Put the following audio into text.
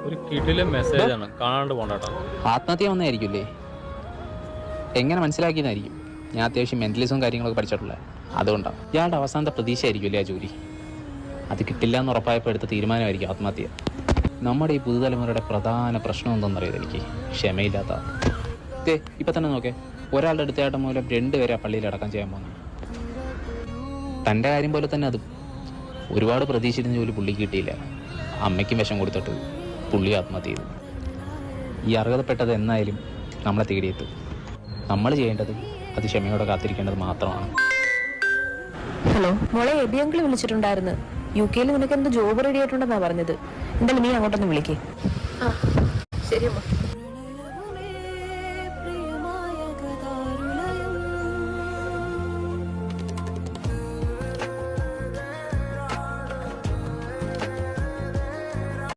ഒരു കിടിലെ മെസ്സേജാണ്, കാണാണ്ട് പോണ്ടാട്ടോ. ആത്മഹത്യ വന്നായിരിക്കില്ലേ? എങ്ങനെ മനസ്സിലാക്കിയെന്നായിരിക്കും. ഞാൻ അത്യാവശ്യം മെന്റലിസവും കാര്യങ്ങളൊക്കെ പഠിച്ചിട്ടുള്ള, അതുകൊണ്ടാണ്. ഇയാളുടെ അവസാനത്തെ പ്രതീക്ഷ ആയിരിക്കുമല്ലേ ആ ജോലി. അത് കിട്ടില്ല എന്ന് ഉറപ്പായപ്പോൾ എടുത്ത തീരുമാനമായിരിക്കും ആത്മഹത്യ. നമ്മുടെ ഈ പുതുതലമുറയുടെ പ്രധാന പ്രശ്നം എന്തെന്നറിയത് എനിക്ക്, ക്ഷമയില്ലാത്ത. ഇപ്പം തന്നെ നോക്കേ, ഒരാളുടെ അടുത്തയായിട്ട് മൂലം രണ്ടുപേരെ പള്ളിയിൽ അടക്കം ചെയ്യാൻ പോകുന്നു. തൻ്റെ കാര്യം പോലെ തന്നെ അതും. ഒരുപാട് പ്രതീക്ഷിച്ചിരുന്ന ജോലി പുള്ളിക്ക് കിട്ടിയില്ല. അമ്മയ്ക്കും വിഷം കൊടുത്തിട്ട് പുള്ളി ആത്മഹത്യ ചെയ്തു. ഈ അർഹതപ്പെട്ടത് എന്നായാലും നമ്മളെ തേടിയെത്തും. നമ്മൾ ചെയ്യേണ്ടത് അത് ക്ഷമയോടെ കാത്തിരിക്കേണ്ടത് മാത്രമാണ്. ഹലോ മോളെ, എബി അങ്കിൾ വിളിച്ചിട്ടുണ്ടായിരുന്നു. UK-ൽ നിനക്ക് എന്ത് ജോബ് റെഡി ആയിട്ടുണ്ടെന്നാ പറഞ്ഞത്. എന്തായാലും നീ അങ്ങോട്ടൊന്ന് വിളിക്കേ. ശരി അമ്മ.